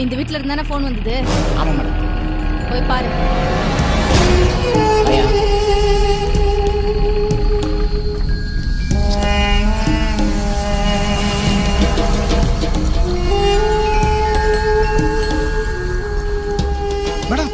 இந்த வீட்ல இருந்தானே ஃபோன் வந்தது. ஆமாம் மேடம். போய் பாரு. ஐயா மேடம்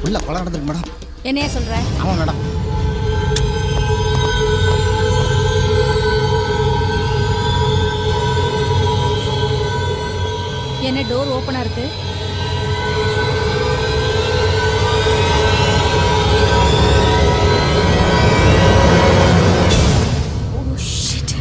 உள்ள கொலை நடந்திருக்கு மேடம். என்னைய சொல்ற? ஆமாம் மேடம். என்ன டோர் ஓப்பனா இருக்கு? Oh shit.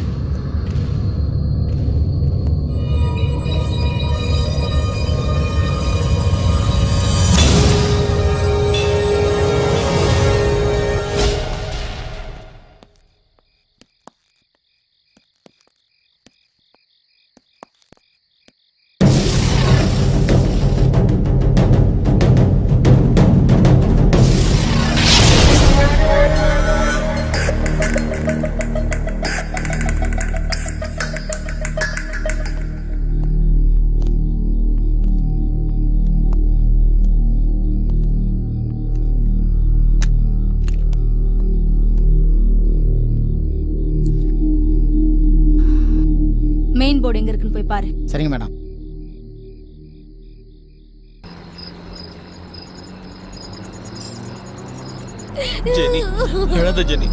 மெயின் போர்டு எங்க இருக்குன்னு போய் பாரு. சரிங்க மேடம். ஜெனி அழாத ஜெனி.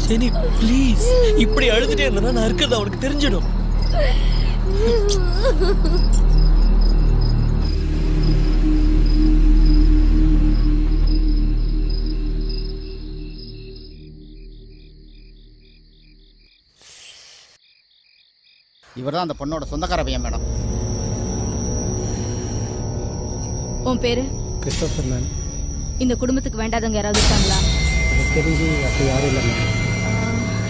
ஜெனி ப்ளீஸ், இப்படி அழுதுட்டே இருந்தா நான் இருக்கிறது அவனுக்கு தெரிஞ்சிடும். இவர் தான் அந்த பொண்ணோட சொந்தக்கார பையன் மேடம். உன் பேரு? Christopher ma'am. இந்த குடும்பத்துக்கு வேண்டாதவங்க யாராவது இருக்காங்களா? எனக்கு தெரிஞ்சு அப்படி யாரும் இல்லை மேம்.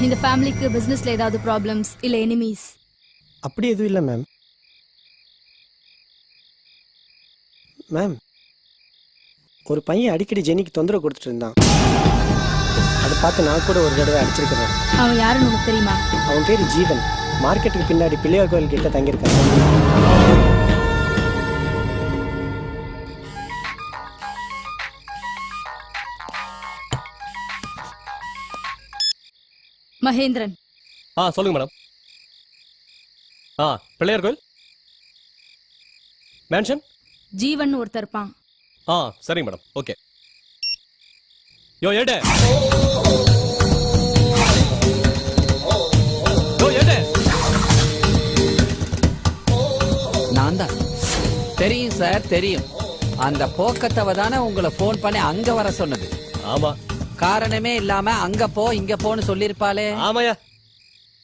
இந்த ஃபேமிலிக்கு பிசினஸ்ல ஏதாவது ப்ராப்ளம்ஸ் இல்ல எனிமீஸ்? அப்படி எதுவும் இல்லை மேம். மேம், ஒரு பையன் அடிக்கடி ஜெனிக்கு தொந்தரவு கொடுத்துட்டு இருந்தான். அதை பார்த்து நான் கூட ஒரு தடவை அடிச்சிருக்கிறேன். அவன் யாருன்னு உனக்கு தெரியுமா? அவன் பேர் ஜீவன். மார்க்கெட்டுக்கு பின்னாடி பிள்ளையார் கோயில் கிட்ட தங்கியிருக்காங்க. மகேந்திரன். சொல்லுங்க மேடம். பிள்ளையார் கோயில் மேன்ஷன். ஜீவன் ஒருத்தர் இருப்பான். சரிங்க மேடம். ஓகே. யோ ஏடே, நான் தான். தெரியும் சார், தெரியும். அந்த போக்கத்தவ தானே உங்களை போன் பண்ணி அங்க வர சொன்னது. ஆமா. காரணமே இல்லாம அங்க போ இங்க போன்னு சொல்லிருப்பாளே. ஆமாயா.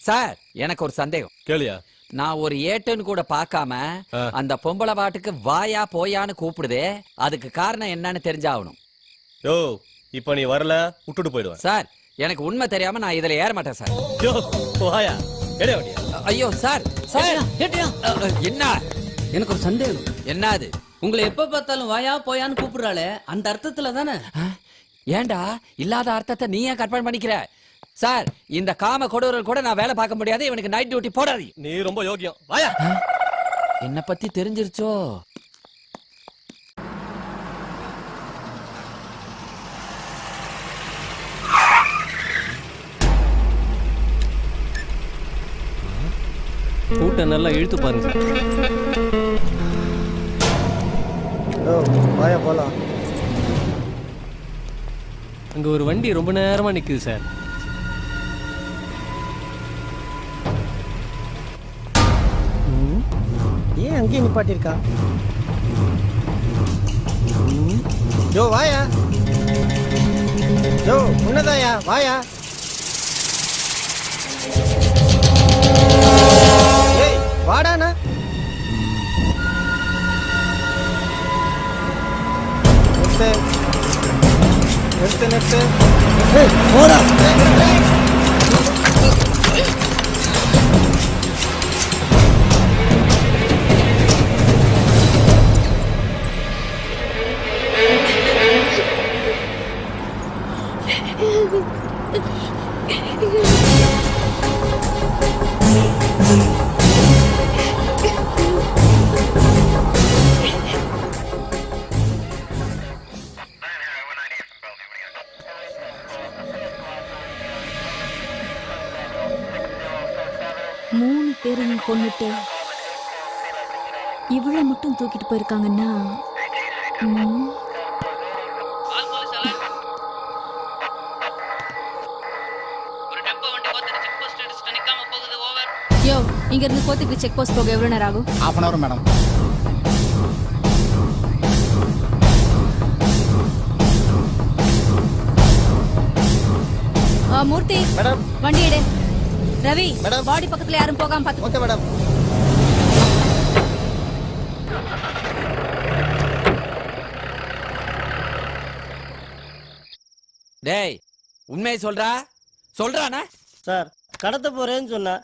சார், எனக்கு ஒரு சந்தேகம். கேளியா. நான் ஒரு ஏட்டுன்னு கூட பார்க்காம அந்த பொம்பளை பாட்டுக்கு வாயா போயான்னு கூப்பிடுதே, அதுக்கு காரணம் என்னன்னு தெரிஞ்சாகணும். யோ, இப்ப நீ வரல விட்டுட்டு போயிடுவேன். சார், எனக்கு உண்மை தெரியாம நான் இதுல ஏற மாட்டேன் சார். யோ வாயா. எடே வண்டியா. ஐயோ சார், சார் என்ன? எனக்கு ஒரு சந்தேகம். என்ன அது? உங்களை எப்ப பார்த்தாலும் வாயா போயான்னு கூப்பிடுறாளே, அந்த அர்த்தத்துல தானே? ஏண்டா இல்லாத அர்த்தத்தை நீ ஏன் கற்பனை பண்ணிக்கிற? சார், இந்த காம கொடூரல் கூட நான் வேலை பார்க்க முடியாது. இவனுக்கு நைட் டியூட்டி போடாது. நீ ரொம்ப யோக்கியம். வாயா. என்ன பத்தி தெரிஞ்சிருச்சோ? கூட்ட நல்லா இழுத்து பாருங்க சார். வாயா போலாம். அங்க ஒரு வண்டி ரொம்ப நேரமா நிக்குது சார். ஏன் அங்கேயே நிப்பாட்டிருக்கா? யோ வாயா. யோ உன்னதாயா, வாயா. ஏய் வாடானா. நிறுத்து நிறுத்து. போடா. கொன்னுட்டு இவளை மட்டும் தூக்கிட்டு போயிருக்காங்கன்னா ம், யோ இங்க இருந்து கோத்தகிரி செக் போஸ்ட் போக எவ்வளவு நேரம் ஆகும்? Half an hour madam. Murthy madam. வண்டி எடு. ரவி மேடம். பாடி பக்கத்துல யாரும் போகாம பாத்து. Okay madam. டேய் உண்மையை சொல்றானா? சார் கடத்த போறேன்னு சொன்னா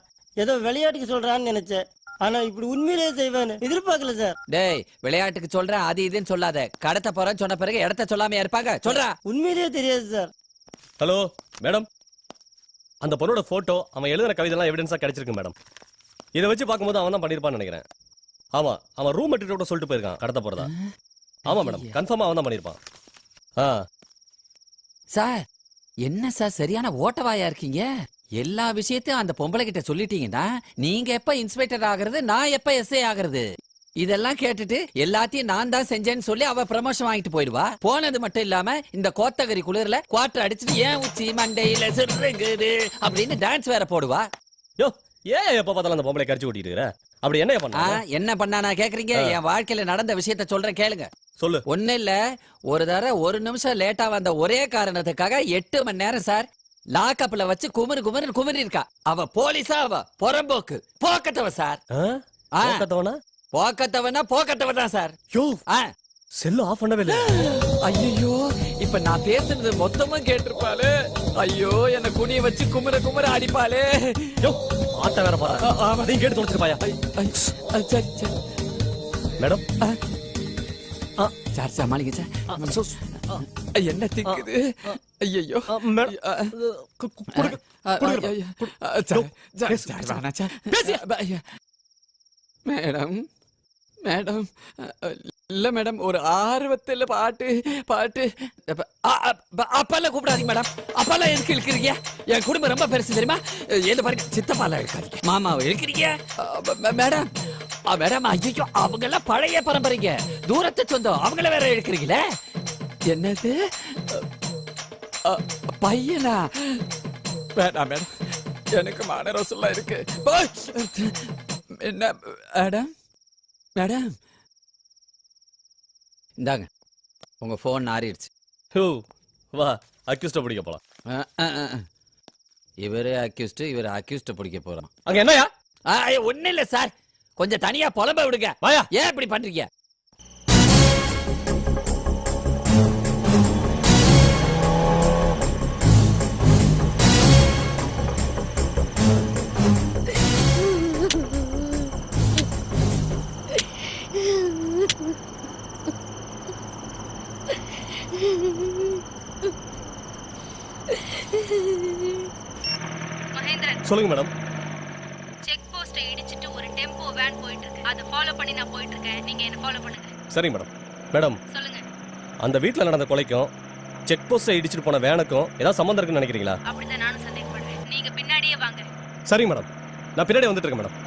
ஏதோ விளையாட்டுக்கு சொல்றான்னு நினைச்சேன். ஆனா இப்படி உண்மையிலேயே செய்வேன்னு எதிர்பார்க்கல சார். டேய் விளையாட்டுக்கு சொல்றேன் அது இதுன்னு சொல்லாத. கடத்த போறேன்னு சொன்ன பிறகு இடத்த சொல்லாம இருப்பாங்க. சொல்றா. உண்மையிலேயே தெரியாது சார். ஹலோ மேடம், அந்த பொண்ணோட போட்டோ அவன் எழுதுன கவிதைலாம் எவிடன்ஸா கிடைச்சிருக்கு மேடம். இதை வச்சு பார்க்கும்போது அவன் தான் பண்ணிருப்பான்னு நினைக்கிறேன். ஆமா, அவன் ரூம் மெட்ரிட்டோட சொல்லிட்டு போயிருக்கான் கடத்த போறதா. ஆமா மேடம், கன்ஃபார்மா அவன் தான் பண்ணிருப்பான். ஆ சார் என்ன சார் சரியான ஓட்டவாயா இருக்கீங்க? எல்லா விஷயத்தையும் அந்த பொம்பளை கிட்ட சொல்லிட்டீங்கன்னா நீங்க எப்ப இன்ஸ்பெக்டர் ஆகுறது, நான் எப்ப எஸ்ஐ ஆகுறது? இதெல்லாம் கேட்டுட்டு எல்லாத்தையும் நான் தான் செஞ்சேன்னு சொல்லி அவ ப்ரமோஷன் வாங்கிட்டு போயிடுவா. போனது மட்டும் இல்லாம இந்த கோத்தகிரி குளிர்ல குவார்டர் அடிச்சுட்டு ஏன் உச்சி மண்டையில சிறுங்குது அப்படின்னு டான்ஸ் வேற போடுவா. யோ ஏன் எப்ப பார்த்தாலும் அந்த பொம்பளை கரிச்சு ஓட்டிட்டு இருக்கிற? அப்படி என்ன பண்ணா? என்ன பண்ணானா கேக்குறீங்க? என் வாழ்க்கையில நடந்த விஷயத்த சொல்றேன் கேளுங்க. சொல்லு. ஒண்ணு இல்ல, ஒரு தடவை 1 நிமிஷம் லேட்டா வந்த ஒரே காரணத்துக்காக 8 மணி நேரம் சார் லாக்கப்ல வச்சு குமரி இருக்கா. அவ போலீஸா? அவ புறம்போக்கு போக்கத்தவ சார். போக்கத்தவனா சார். யோ செல்லு ஆஃப் பண்ணவே இல்ல. ஐயோ இப்ப நான் பேசுறது மொத்தமும் கேட்டிருப்பாளே. ஐயோ என்ன குனிய வச்சு குமர அடிப்பாளே. யோ ஆட்ட வேற பாரு. அதையும் கேட்டு தொலைச்சிருப்பாயா? மேடம் சார் சமாளிங்க சார். என்ன திக்குது? ஐயோ மேடம் மேடம் இல்ல மேடம், ஒரு ஆர்வத்தில் பாட்டு அப்பெல்லாம் கூப்பிடாதீங்க மேடம். அப்பெல்லாம் எதுக்கு இழுக்கிறீங்க? என் குடும்பம் ரொம்ப பெருசு தெரியுமா? எது பாருங்க, சித்தப்பாலாம் இழுக்காதீங்க, மாமாவை இழுக்கிறீங்க மேடம். மேடம் ஐயோ அவங்க எல்லாம் பழைய பரம்பரைங்க, தூரத்து சொந்தம், அவங்கள வேற இழுக்கிறீங்களே. என்னது பையனா? வேண்டாம் மேடம், எனக்கு மானரசெல்லாம் இருக்கு. என்ன மேடம்? மேடம் இந்தாங்க உங்க போன் நாறிடுச்சு. வா அக்யூஸ்ட பிடிக்க போலாம். இவரே அக்யூஸ்ட், இவர் அக்யூஸ்ட பிடிக்க போறோம். அங்க என்னயா? ஒண்ணு இல்ல சார், கொஞ்சம் தனியா புலம்ப விடுங்க. வாயா. ஏன் இப்படி பண்றீங்க? சொல்லுங்க மேடம். செக் போஸ்டை இடிச்சிட்டு ஒரு டெம்போ வேன் போயிட்டு இருக்கு. அதை ஃபாலோ பண்ணி நான் போயிட்டு இருக்கேன். நீங்க என்ன ஃபாலோ பண்ணுங்க. சரிங்க மேடம். மேடம் சொல்லுங்க. அந்த வீட்ல நடந்த கொலைக்கும் செக் போஸ்டை இடிச்சிட்டு போன வேனுக்கும் ஏதாவது சம்பந்தம் இருக்குன்னு நினைக்கிறீங்களா? அப்படிதான் நானும் சந்தேகப்படுறேன். நீங்க பின்னாடியே வாங்க. சரிங்க மேடம், நான் பின்னாடி வந்துட்டு இருக்கேன் மேடம்.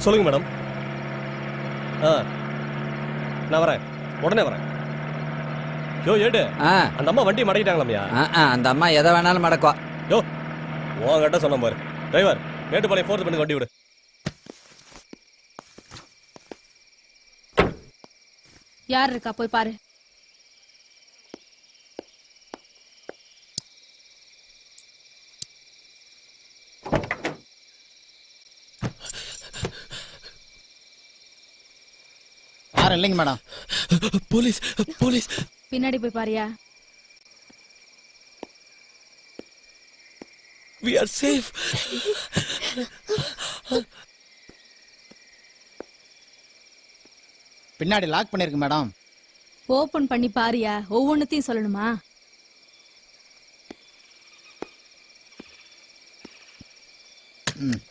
சொல்லுங்க மேடம். நான் வரேன், உடனே வரேன். யோ ஏடு, அந்த அம்மா வண்டி மடக்கிட்டாங்களாம்யா? அந்த அம்மா எதை வேணாலும் மடக்குவா. யோ உங்ககிட்ட சொன்ன பாரு. டிரைவர், மேட்டுப்பாளையம் 4th பண்ணி வண்டி விடு. யார் இருக்கா போய் பாரு. யாரும் இல்லைங்க மேடம். Police police. பின்னாடி போய் பாரியா. We are safe. பின்னாடி லாக் பண்ணிருக்கு மேடம். ஓபன் பண்ணி பாரியா. ஒவ்வொன்னுத்தையும் சொல்லணுமா? ம்.